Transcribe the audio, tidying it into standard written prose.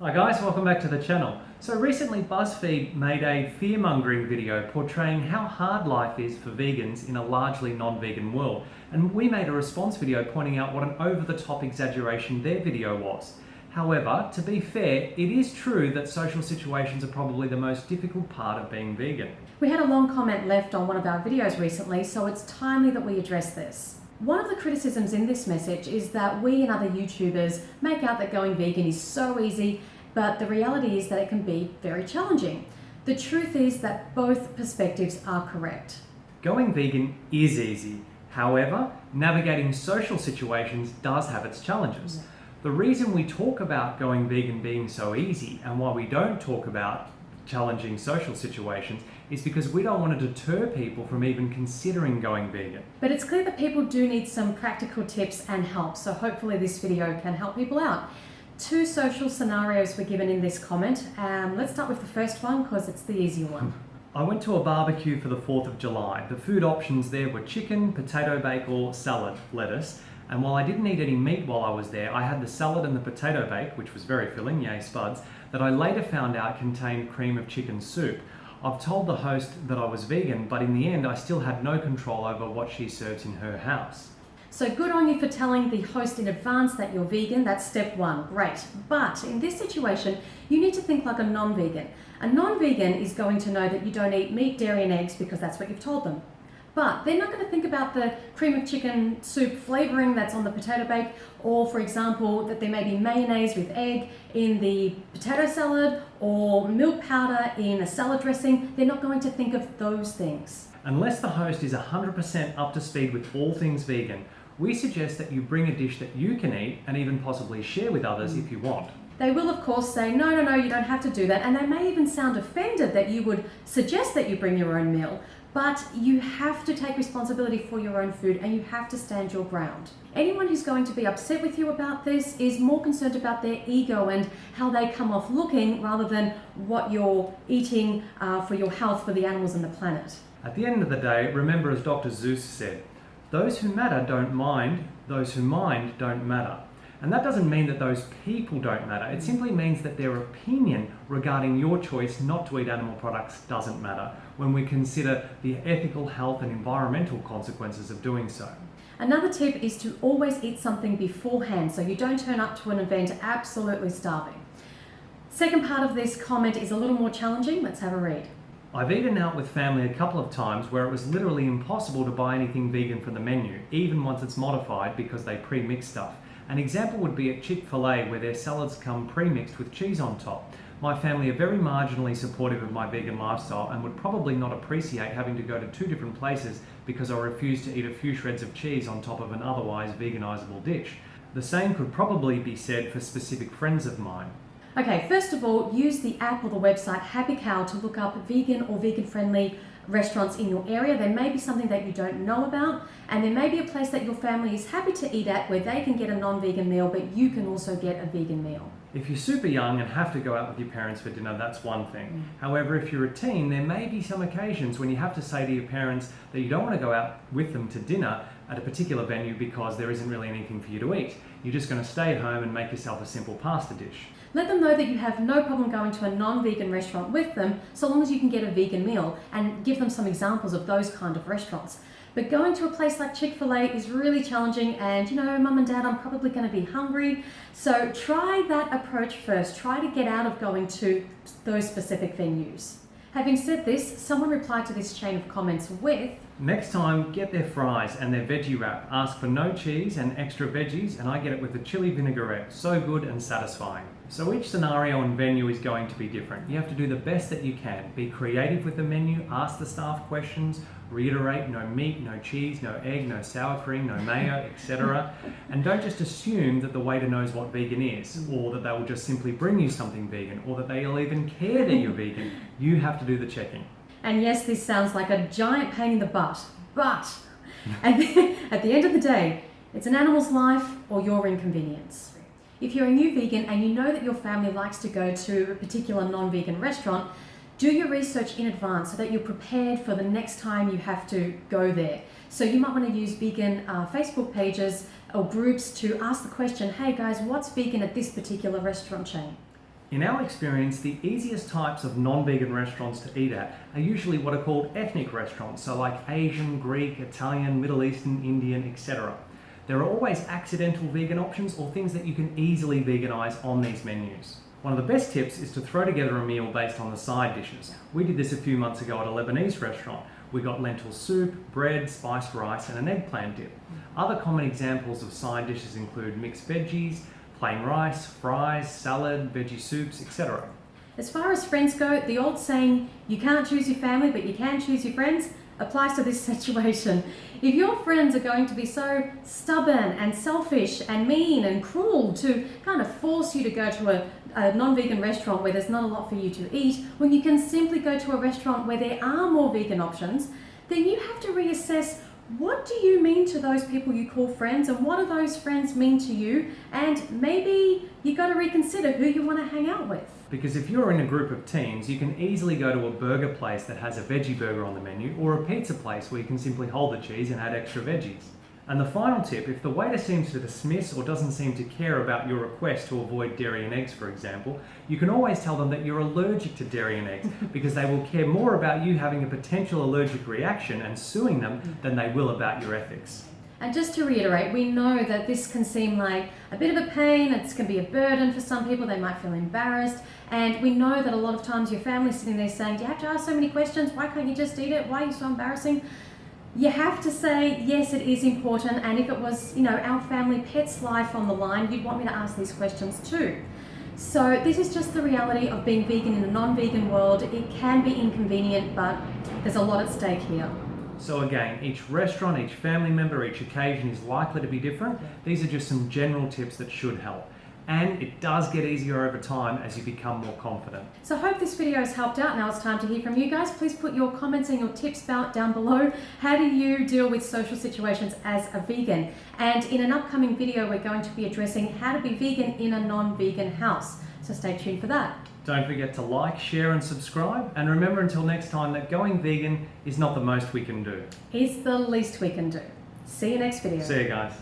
Hi guys, welcome back to the channel. So recently BuzzFeed made a fear-mongering video portraying how hard life is for vegans in a largely non-vegan world, and we made a response video pointing out what an over-the-top exaggeration their video was. However, to be fair, it is true that social situations are probably the most difficult part of being vegan. We had a long comment left on one of our videos recently, so it's timely that we address this. One of the criticisms in this message is that we and other YouTubers make out that going vegan is so easy, but the reality is that it can be very challenging. The truth is that both perspectives are correct. Going vegan is easy. However, navigating social situations does have its challenges. The reason we talk about going vegan being so easy and why we don't talk about challenging social situations is because we don't want to deter people from even considering going vegan. But it's clear that people do need some practical tips and help, so hopefully this video can help people out. Two social scenarios were given in this comment. Let's start with the first one because it's the easier one. I went to a barbecue for the 4th of July. The food options there were chicken, potato bake or salad, lettuce. And while I didn't eat any meat while I was there, I had the salad and the potato bake, which was very filling, yay spuds, that I later found out contained cream of chicken soup. I've told the host that I was vegan, but in the end I still had no control over what she serves in her house. So good on you for telling the host in advance that you're vegan. That's step one, great. But in this situation, you need to think like a non-vegan. A non-vegan is going to know that you don't eat meat, dairy and eggs because that's what you've told them. But they're not going to think about the cream of chicken soup flavoring that's on the potato bake, or for example, that there may be mayonnaise with egg in the potato salad or milk powder in a salad dressing. They're not going to think of those things. Unless the host is 100% up to speed with all things vegan, we suggest that you bring a dish that you can eat and even possibly share with others if you want. They will of course say, no, you don't have to do that. And they may even sound offended that you would suggest that you bring your own meal. But you have to take responsibility for your own food and you have to stand your ground. Anyone who's going to be upset with you about this is more concerned about their ego and how they come off looking rather than what you're eating for your health, for the animals and the planet. At the end of the day, remember as Dr. Zeus said, those who matter don't mind, those who mind don't matter. And that doesn't mean that those people don't matter. It simply means that their opinion regarding your choice not to eat animal products doesn't matter when we consider the ethical, health and environmental consequences of doing so. Another tip is to always eat something beforehand so you don't turn up to an event absolutely starving. Second part of this comment is a little more challenging. Let's have a read. I've eaten out with family a couple of times where it was literally impossible to buy anything vegan from the menu, even once it's modified because they pre-mix stuff. An example would be at Chick-fil-A where their salads come pre-mixed with cheese on top. My family are very marginally supportive of my vegan lifestyle and would probably not appreciate having to go to two different places because I refuse to eat a few shreds of cheese on top of an otherwise veganizable dish. The same could probably be said for specific friends of mine. Okay, first of all, use the app or the website Happy Cow to look up vegan or vegan-friendly restaurants in your area. There may be something that you don't know about, and there may be a place that your family is happy to eat at where they can get a non-vegan meal, but you can also get a vegan meal. If you're super young and have to go out with your parents for dinner, that's one thing. However, if you're a teen, there may be some occasions when you have to say to your parents that you don't want to go out with them to dinner at a particular venue because there isn't really anything for you to eat. You're just going to stay at home and make yourself a simple pasta dish. Let them know that you have no problem going to a non-vegan restaurant with them so long as you can get a vegan meal, and give them some examples of those kind of restaurants. But going to a place like Chick-fil-A is really challenging, and you know, mum and dad, I'm probably going to be hungry. So try that approach first. Try to get out of going to those specific venues. Having said this, someone replied to this chain of comments with, next time, get their fries and their veggie wrap. Ask for no cheese and extra veggies, and I get it with a chili vinaigrette. So good and satisfying. So each scenario and venue is going to be different. You have to do the best that you can. Be creative with the menu, ask the staff questions, reiterate no meat, no cheese, no egg, no sour cream, no mayo, etc. And don't just assume that the waiter knows what vegan is, or that they will just simply bring you something vegan, or that they'll even care that you're vegan. You have to do the checking. And yes, this sounds like a giant pain in the butt, but at the end of the day, it's an animal's life or your inconvenience. If you're a new vegan and you know that your family likes to go to a particular non-vegan restaurant, do your research in advance so that you're prepared for the next time you have to go there. So you might want to use vegan Facebook pages or groups to ask the question, hey guys, what's vegan at this particular restaurant chain? In our experience, the easiest types of non-vegan restaurants to eat at are usually what are called ethnic restaurants, so like Asian, Greek, Italian, Middle Eastern, Indian, etc. There are always accidental vegan options or things that you can easily veganize on these menus. One of the best tips is to throw together a meal based on the side dishes. We did this a few months ago at a Lebanese restaurant. We got lentil soup, bread, spiced rice and an eggplant dip. Other common examples of side dishes include mixed veggies, plain rice, fries, salad, veggie soups, etc. As far as friends go, the old saying, you can't choose your family but you can choose your friends, applies to this situation. If your friends are going to be so stubborn and selfish and mean and cruel to kind of force you to go to a non-vegan restaurant where there's not a lot for you to eat, when you can simply go to a restaurant where there are more vegan options, then you have to reassess, what do you mean to those people you call friends, and what do those friends mean to you? And maybe you got to reconsider who you want to hang out with. Because if you're in a group of teens, you can easily go to a burger place that has a veggie burger on the menu, or a pizza place where you can simply hold the cheese and add extra veggies. And the final tip, if the waiter seems to dismiss or doesn't seem to care about your request to avoid dairy and eggs, for example, you can always tell them that you're allergic to dairy and eggs, because they will care more about you having a potential allergic reaction and suing them than they will about your ethics. And just to reiterate, we know that this can seem like a bit of a pain, it can be a burden for some people, they might feel embarrassed, and we know that a lot of times your family's sitting there saying, do you have to ask so many questions? Why can't you just eat it? Why are you so embarrassing? You have to say, yes, it is important, and if it was, our family pet's life on the line, you'd want me to ask these questions too. So this is just the reality of being vegan in a non-vegan world. It can be inconvenient, but there's a lot at stake here. So again, each restaurant, each family member, each occasion is likely to be different. These are just some general tips that should help. And it does get easier over time as you become more confident. So I hope this video has helped out. Now it's time to hear from you guys. Please put your comments and your tips down below. How do you deal with social situations as a vegan? And in an upcoming video, we're going to be addressing how to be vegan in a non-vegan house. So stay tuned for that. Don't forget to like, share and subscribe. And remember until next time that going vegan is not the most we can do. It's the least we can do. See you next video. See you guys.